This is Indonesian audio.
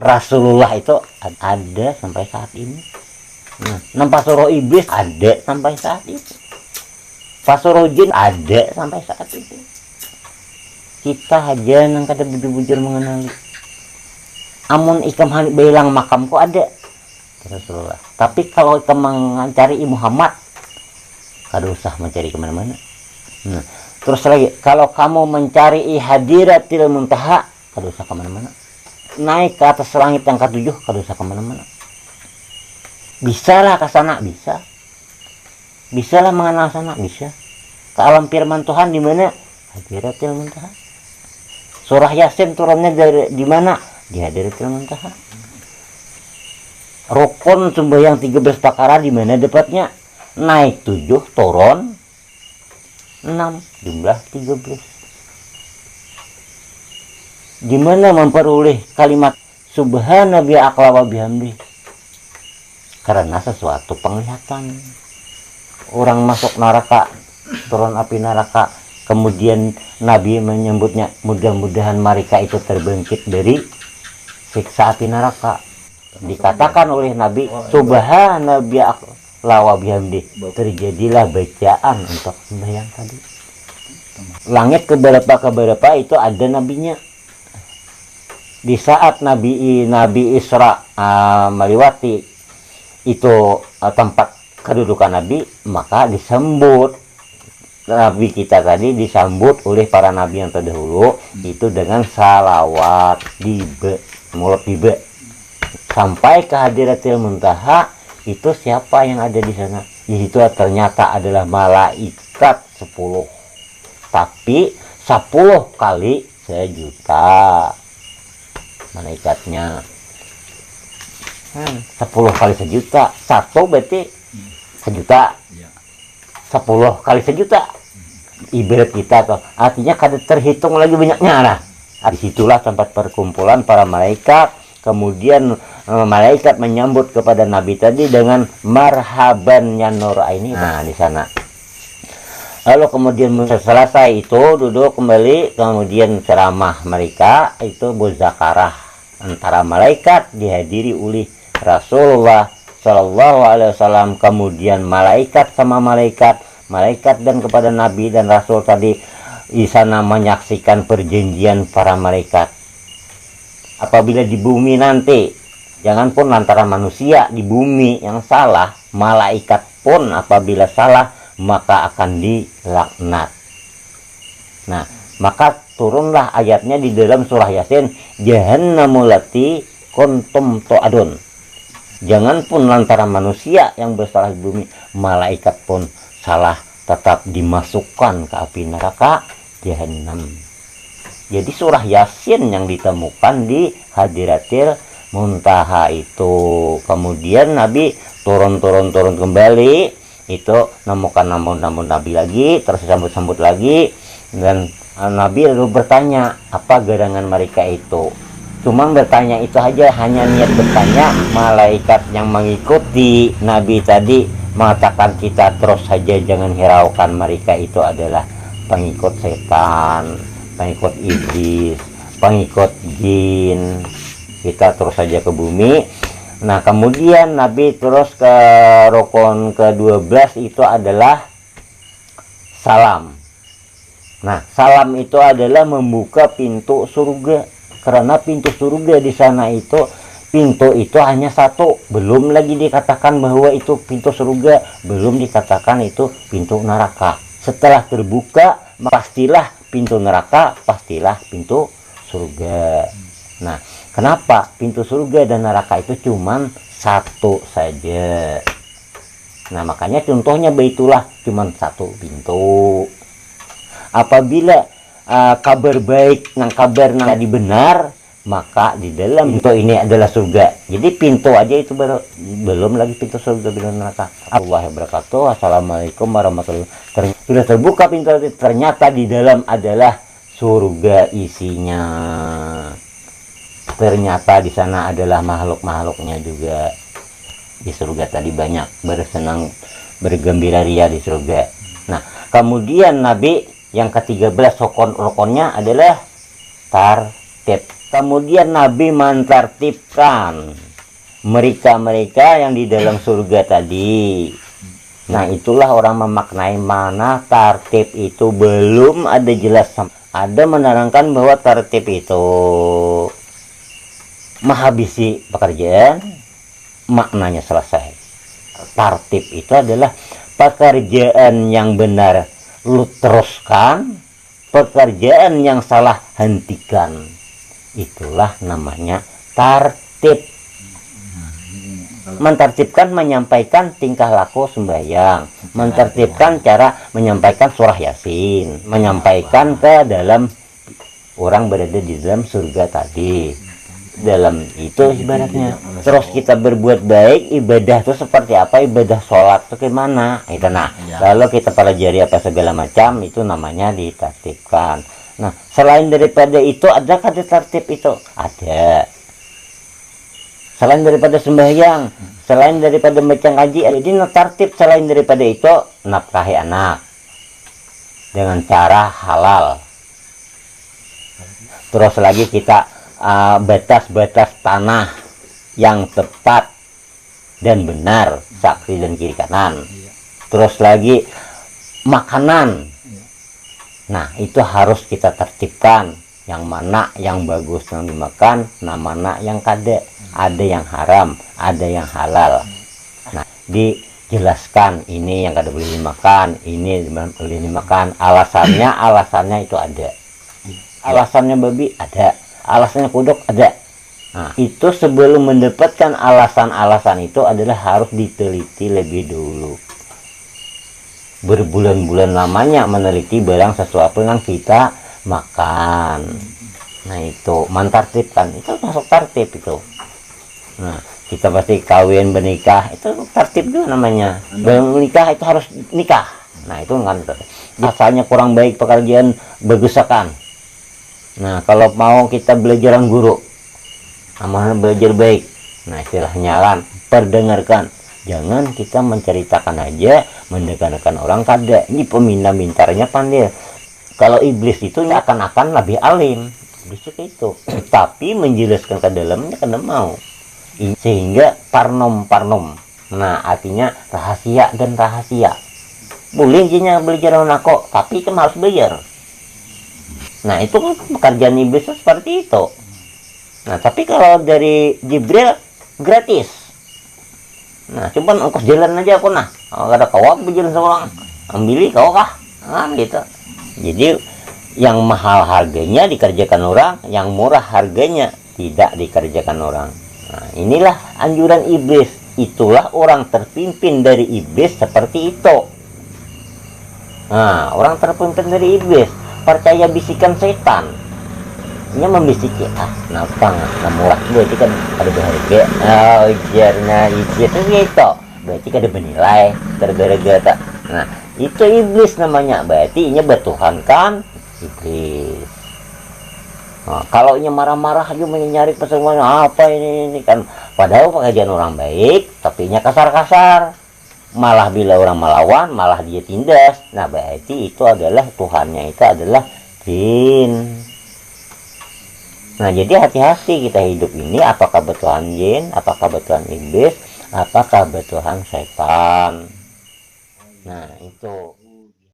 Rasulullah itu ada sampai saat ini. Nah, nampak suruh iblis ada sampai saat itu. Pasuruh jin ada sampai saat itu. Kita aja nang kada bujur-bujur mengenali. Amun ikam hani bilang makamku ada Rasulullah. Tapi kalau ikam mencari Muhammad, kada usah mencari kemana-mana. Nah, terus lagi, kalau kamu mencari hadiratil muntaha, kada usah kemana-mana. Naik ke atas langit yang ke-7, kada usah kemana-mana. Bisa lah ke sana, bisa. Bisa lah mengenal sana, bisa. Ke alam firman Tuhan di mana? Hadiratil muntaha. Surah Yasin turunnya dari di mana? Di hadiratil muntaha. Rukun sembahyang 13 perkara di mana dapatnya? Naik 7, turun 6, jumlah 13. Di mana memperoleh kalimat subhana bi aqla wa bihamdi? Karena sesuatu penglihatan. Orang masuk neraka, turun api neraka, kemudian Nabi menyebutnya mudah-mudahan mereka itu terbangkit dari siksa api neraka. Dikatakan oleh Nabi subhana bi aqla wa bihamdi, terjadilah bacaan untuk sembahyang tadi. Langit keberapa itu ada nabinya. Di saat Nabi Isra melewati itu tempat kedudukan Nabi, maka disambut Nabi kita tadi, disambut oleh para Nabi yang terdahulu itu dengan salawat mulut dibe sampai ke hadiratil muntaha. Itu siapa yang ada di sana? Di situ ternyata adalah malaikat 10, tapi 10 kali 1 juta malaikatnya. 10 kali 1 juta, satu berarti 1 juta. 10 kali 1 juta ibarat kita tuh, artinya kada terhitung lagi banyaknya. Nah, disitulah tempat perkumpulan para malaikat. Kemudian malaikat menyambut kepada Nabi tadi dengan marhaban ya nur aini. Nah, di sana. Lalu kemudian selesai itu duduk kembali, kemudian ceramah mereka itu muzakarah antara malaikat dihadiri oleh Rasulullah Shallallahu Alaihi Wasallam. Kemudian malaikat sama malaikat dan kepada Nabi dan Rasul tadi di sana menyaksikan perjanjian para malaikat. Apabila di bumi nanti, jangan pun antara manusia di bumi yang salah, malaikat pun apabila salah maka akan dilaknat. Nah, maka turunlah ayatnya di dalam surah Yasin, jahannamul lati kuntum tu'adun. Jangan pun antara manusia yang bersalah di bumi, malaikat pun salah, tetap dimasukkan ke api neraka jahannam. Jadi surah Yasin yang ditemukan di hadiratil muntaha itu. Kemudian Nabi turun kembali, itu nemukan namun Nabi lagi, terus sambut lagi, dan Nabi lalu bertanya apa gerangan mereka itu. Cuma bertanya itu aja, hanya niat bertanya. Malaikat yang mengikuti Nabi tadi mengatakan kita terus saja jangan hiraukan, mereka itu adalah pengikut setan, pengikut iblis, pengikut jin. Kita terus saja ke bumi. Nah, kemudian Nabi terus ke rukun ke-12 itu adalah salam. Nah, salam itu adalah membuka pintu surga. Karena pintu surga di sana itu, pintu itu hanya satu. Belum lagi dikatakan bahwa itu pintu surga, belum dikatakan itu pintu neraka. Setelah terbuka, pastilah pintu neraka, pastilah pintu surga. Nah, kenapa pintu surga dan neraka itu cuman satu saja? Nah, makanya contohnya baitulah cuman satu pintu. Apabila kabar baik kabar tadi benar, maka di dalam pintu ini adalah surga. Jadi pintu aja itu belum lagi pintu surga dan neraka. Allah wabarakatuh. Assalamualaikum warahmatullahi wabarakatuh. Sudah terbuka pintu, ternyata di dalam adalah surga isinya. Ternyata di sana adalah makhluk-makhluknya juga. Di surga tadi banyak bersenang bergembira ria di surga. Nah, kemudian Nabi yang ke-13 rokonnya adalah tartib. Kemudian Nabi mentartibkan mereka-mereka yang di dalam surga tadi. Nah, itulah orang memaknai mana tartib itu belum ada jelas. Ada menerangkan bahwa tartib itu menghabisi pekerjaan, maknanya selesai. Tartib itu adalah pekerjaan yang benar lu teruskan, pekerjaan yang salah hentikan. Itulah namanya tartib. Mentertibkan, menyampaikan tingkah laku sembahyang, mentertibkan cara menyampaikan surah Yasin, menyampaikan ke dalam orang berada di dalam surga tadi. Dalam itu ibaratnya. Terus kita berbuat baik, ibadah itu seperti apa? Ibadah sholat itu gimana? Itu nah. Lalu kita pelajari apa segala macam, itu namanya ditertibkan. Nah, selain daripada itu, adakah tertib itu? Ada. Selain daripada sembahyang, selain daripada baca ngaji, jadi tertib selain daripada itu, nafkahi anak dengan cara halal. Terus lagi kita batas-batas tanah yang tepat dan benar, saksi dan kiri kanan. Terus lagi makanan. Nah, itu harus kita tertibkan. Yang mana yang bagus yang dimakan, nah mana yang kada. Ada yang haram, ada yang halal. Nah, dijelaskan ini yang kada boleh dimakan, ini boleh dimakan. Alasannya itu ada. Alasannya babi ada, alasannya kuduk ada. Nah, itu sebelum mendapatkan alasan-alasan itu adalah harus diteliti lebih dulu. Berbulan-bulan lamanya meneliti barang sesuatu yang kita makan. Nah, itu mentartibkan, itu masuk tertib itu. Nah, kita pasti kawin bernikah, itu tertib juga namanya. Menikah itu harus nikah. Nah, itu kan asalnya kurang baik pekerjaan bagusakan. Nah, kalau mau kita belajaran guru, amanah belajar baik. Nah, istilahnya kan perdengarkan. Jangan kita menceritakan aja, mendengarkan orang kada. Ini peminta-mintarnya pandai. Kalau iblis itu akan lebih alim. Iblis itu. Tapi menjelaskan ke dalamnya kada mau. Sehingga parnom. Nah, artinya rahasia dan rahasia. Boleh jinya belajar aku, tapi kan harus bayar. Nah, itu kan pekerjaan iblis seperti itu. Nah, tapi kalau dari Jibril gratis. Nah, cuman ongkos jalan aja aku nah. Kalau ada kawak berjalan seorang, ambil kau kah? Nah, gitu. Jadi yang mahal harganya dikerjakan orang, yang murah harganya tidak dikerjakan orang. Nah, inilah anjuran iblis. Itulah orang terpimpin dari iblis seperti itu. Nah, orang terpimpin dari iblis percaya bisikan setan. Nya membisiki, kenapa nggak murah? Berarti kan ada berharga. Ujarnya iblis itu gitu. Berarti kan ada bernilai gara-gara. Nah, itu iblis namanya. Berarti ini bertuhan kan iblis. Nah, kalau ini marah-marah aja nyari pesan apa ini kan. Padahal pekerjaan orang baik, tapi nya kasar-kasar. Malah bila orang melawan, malah dia tindas. Nah, berarti itu adalah Tuhannya itu adalah jin. Nah, jadi hati-hati kita hidup ini, apakah bertuhan jin, apakah bertuhan iblis, apakah bertuhan setan. Nah, itu.